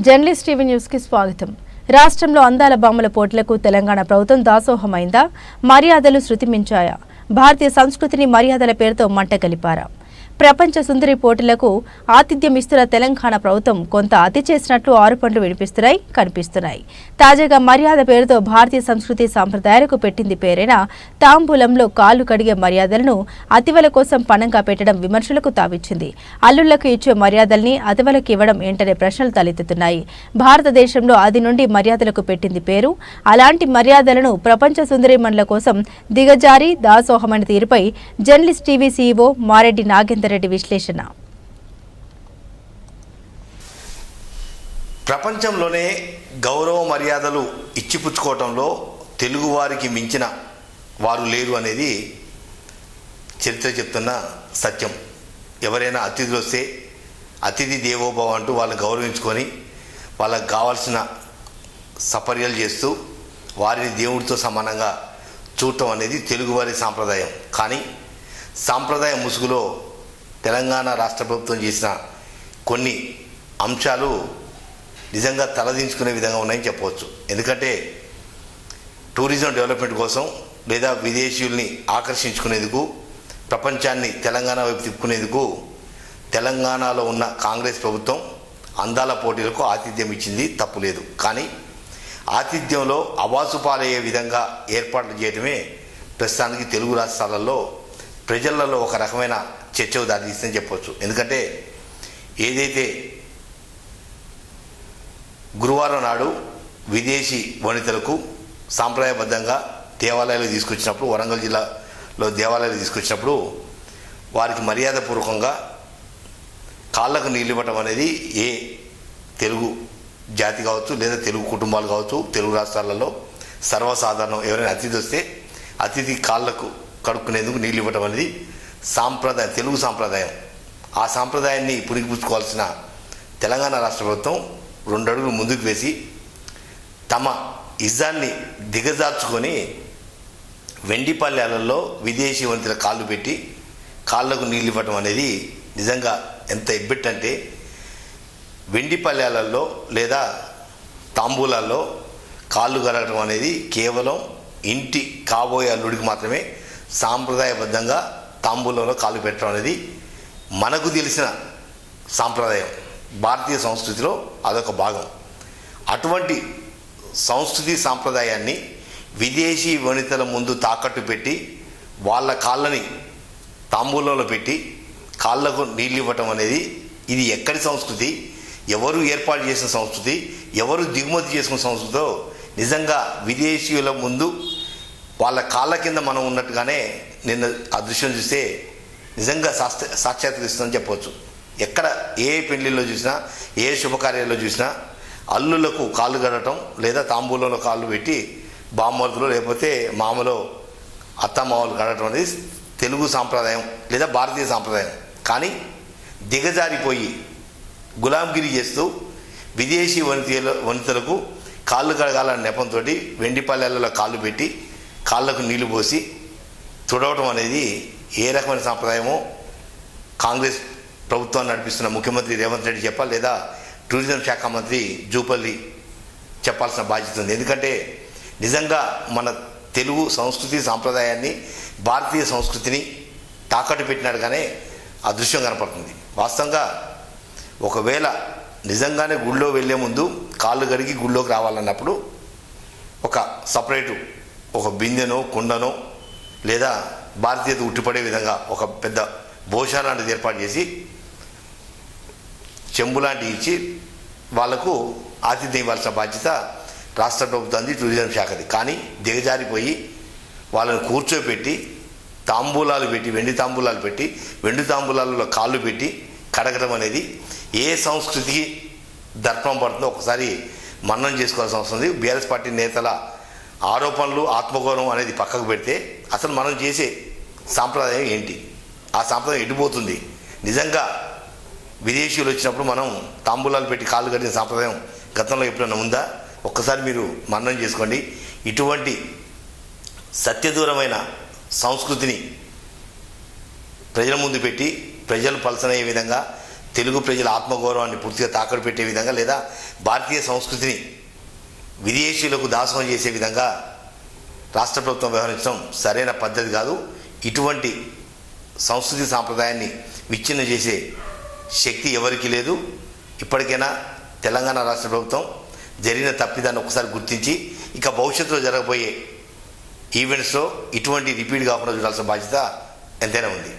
Journalist TV news కి స్వాగతం. రాష్ట్రంలో అందాల బామ్మల పోటీలకు తెలంగాణ ప్రభుత్వం దాసోహమైందా? మర్యాదలు శృతి మించాయా? భారతీయ సంస్కృతిని మర్యాదల పేరుతో మంట కలిపారా? ప్రపంచ సుందరి పోటీలకు ఆతిథ్యం ఇస్తున్న తెలంగాణ ప్రభుత్వం కొంత అతి చేసినట్లు ఆరోపణలు కనిపిస్తున్నాయి. తాజాగా మర్యాద పేరుతో భారతీయ సంస్కృతి సాంప్రదాయాలకు పెట్టింది పేరైన తాంబూలంలో కాళ్ళు కడిగే మర్యాదలను అతివల కోసం పణంగా పెట్టడం విమర్శలకు తావిచ్చింది. అల్లుళ్లకు ఇచ్చే మర్యాదల్ని అతివలకు ఇవ్వడం ఏంటనే ప్రశ్నలు తలెత్తుతున్నాయి. భారతదేశంలో అది నుండి మర్యాదలకు పెట్టింది పేరు. అలాంటి మర్యాదలను ప్రపంచ సుందరిమణుల కోసం దిగజారి దాసోహమైన తీరుపై journalist TV CEO Mareddy Nagender Reddy విశ్లేషణ. ప్రపంచంలోనే గౌరవ మర్యాదలు ఇచ్చిపుచ్చుకోవటంలో తెలుగువారికి మించిన వారు లేరు అనేది చరిత్ర చెప్తున్న సత్యం. ఎవరైనా అతిథులు వస్తే అతిథి దేవోభవ అంటూ వాళ్ళు గౌరవించుకొని వాళ్ళకు కావాల్సిన సపర్యలు చేస్తూ వారిని దేవుడితో సమానంగా చూడటం అనేది తెలుగువారి సాంప్రదాయం. కానీ సాంప్రదాయ ముసుగులో తెలంగాణ రాష్ట్ర ప్రభుత్వం చేసిన కొన్ని అంశాలు నిజంగా తలదించుకునే విధంగా ఉన్నాయని చెప్పవచ్చు. ఎందుకంటే టూరిజం డెవలప్మెంట్ కోసం లేదా విదేశీయుల్ని ఆకర్షించుకునేందుకు ప్రపంచాన్ని తెలంగాణ వైపు తిప్పుకునేందుకు తెలంగాణలో ఉన్న కాంగ్రెస్ ప్రభుత్వం అందాల పోటీలకు ఆతిథ్యం ఇచ్చింది, తప్పులేదు. కానీ ఆతిథ్యంలో అవాసుపాలయ్యే విధంగా ఏర్పాట్లు చేయడమే ప్రస్తుతానికి తెలుగు రాష్ట్రాలలో ప్రజలలో ఒక రకమైన చర్చకు దారితీస్తుందని చెప్పవచ్చు. ఎందుకంటే ఏదైతే గురువారం నాడు విదేశీ వనితలకు సాంప్రదాయబద్ధంగా దేవాలయాలు తీసుకొచ్చినప్పుడు, వరంగల్ జిల్లాలో దేవాలయాలు తీసుకొచ్చినప్పుడు వారికి మర్యాదపూర్వకంగా కాళ్ళకు నీళ్ళు ఇవ్వటం అనేది ఏ తెలుగు జాతి కావచ్చు లేదా తెలుగు కుటుంబాలు కావచ్చు తెలుగు రాష్ట్రాలలో సర్వసాధారణం. ఎవరైనా అతిథి వస్తే అతిథి కాళ్ళకు కడుక్కునేందుకు నీళ్ళు ఇవ్వటం అనేది సాంప్రదాయం, తెలుగు సాంప్రదాయం. ఆ సాంప్రదాయాన్ని పుణికిపుచ్చుకోవాల్సిన తెలంగాణ రాష్ట్ర ప్రభుత్వం 2 అడుగులు ముందుకు వేసి తమ ఇజ్జాన్ని దిగజార్చుకొని వెండి పల్లెలలో విదేశీ వనితల కాళ్ళు పెట్టి కాళ్ళకు నీళ్ళు ఇవ్వటం అనేది నిజంగా ఎంత ఎబ్బెట్టంటే, వెండి పల్లెలలో లేదా తాంబూలాల్లో కాళ్ళు కడగటం అనేది కేవలం ఇంటి కాబోయే అల్లుడికి మాత్రమే సాంప్రదాయబద్ధంగా తాంబూలంలో కాళ్ళు పెట్టడం అనేది మనకు తెలిసిన సాంప్రదాయం. భారతీయ సంస్కృతిలో అదొక భాగం. అటువంటి సంస్కృతి సాంప్రదాయాన్ని విదేశీ వనితల ముందు తాకట్టు పెట్టి వాళ్ళ కాళ్ళని తాంబూలంలో పెట్టి కాళ్ళకు నీళ్ళు ఇవ్వటం అనేది ఇది ఎక్కడి సంస్కృతి, ఎవరు ఏర్పాటు చేసిన సంస్కృతి, ఎవరు దిగుమతి చేసుకున్న సంస్కృతితో నిజంగా విదేశీయుల ముందు వాళ్ళ కాళ్ళ కింద మనం ఉన్నట్టుగానే నిన్న ఆ దృశ్యం చూస్తే నిజంగా సాక్షాత్కరిస్తుందని చెప్పవచ్చు. ఎక్కడ ఏ పెళ్లిలో చూసినా ఏ శుభకార్యాల్లో చూసినా అల్లులకు కాళ్ళు కడటం లేదా తాంబూలంలో కాళ్ళు పెట్టి బామ్మర్దులు లేకపోతే మామలో అత్తమామలు కడటం అనేది తెలుగు సాంప్రదాయం లేదా భారతీయ సాంప్రదాయం. కానీ దిగజారిపోయి గులాంగిరి చేస్తూ విదేశీ వనితలకు కాళ్ళు కడగాలనే నెపంతో వెండి పల్లెలలో కాళ్ళు పెట్టి కాళ్ళకు నీళ్లు పోసి తుడవటం అనేది ఏ రకమైన సాంప్రదాయమో కాంగ్రెస్ ప్రభుత్వాన్ని నడిపిస్తున్న ముఖ్యమంత్రి రేవంత్ రెడ్డి చెప్పాలి, లేదా టూరిజం శాఖ మంత్రి జూపల్లి చెప్పాల్సిన బాధ్యత ఉంది. ఎందుకంటే నిజంగా మన తెలుగు సంస్కృతి సాంప్రదాయాన్ని, భారతీయ సంస్కృతిని తాకట్టు పెట్టినట్టుగానే ఆ దృశ్యం కనపడుతుంది. వాస్తవంగా ఒకవేళ నిజంగానే గుళ్ళో వెళ్ళే ముందు కాళ్ళు కడిగి గుళ్ళోకి రావాలన్నప్పుడు ఒక సపరేటు ఒక బిందెనో కుండనో లేదా భారతీయత ఉట్టిపడే విధంగా ఒక పెద్ద భోజనం లాంటిది ఏర్పాటు చేసి చెంబు లాంటివి ఇచ్చి వాళ్లకు ఆతిథ్యం ఇవ్వాల్సిన బాధ్యత రాష్ట్ర ప్రభుత్వానికి, టూరిజం శాఖది. కానీ దిగజారిపోయి వాళ్ళని కూర్చోబెట్టి తాంబూలాలు పెట్టి, వెండి తాంబూలాలు పెట్టి, వెండి తాంబూలాలలో కాళ్ళు పెట్టి కడగడం అనేది ఏ సంస్కృతికి దర్పం పడుతుందో ఒకసారి మననం చేసుకోవాల్సిన అవసరం ఉంది. బీఆర్ఎస్ పార్టీ నేతల ఆరోపణలు, ఆత్మగౌరవం అనేది పక్కకు పెడితే అసలు మనం చేసే సాంప్రదాయం ఏంటి, ఆ సాంప్రదాయం ఎడిపోతుంది. నిజంగా విదేశీయులు వచ్చినప్పుడు మనం తాంబూలాలు పెట్టి కాళ్ళు కట్టిన సాంప్రదాయం గతంలో ఎప్పుడైనా ఉందా? ఒక్కసారి మీరు మననం చేసుకోండి. ఇటువంటి సత్యదూరమైన సంస్కృతిని ప్రజల ముందు పెట్టి ప్రజలు పలసనయ్యే విధంగా, తెలుగు ప్రజల ఆత్మగౌరవాన్ని పూర్తిగా తాకట్టు పెట్టే విధంగా, లేదా భారతీయ సంస్కృతిని విదేశీయులకు దాసోహం చేసే విధంగా రాష్ట్ర ప్రభుత్వం వ్యవహరించడం సరైన పద్ధతి కాదు. ఇటువంటి సంస్కృతి సాంప్రదాయాన్ని విచ్ఛిన్నం చేసే శక్తి ఎవరికి లేదు. ఇప్పటికైనా తెలంగాణ రాష్ట్ర ప్రభుత్వం జరిగిన తప్పిదాన్ని ఒకసారి గుర్తించి ఇక భవిష్యత్తులో జరగబోయే ఈవెంట్స్లో ఇటువంటి రిపీట్ కాకుండా చూడాల్సిన బాధ్యత ఎంతైనా ఉంది.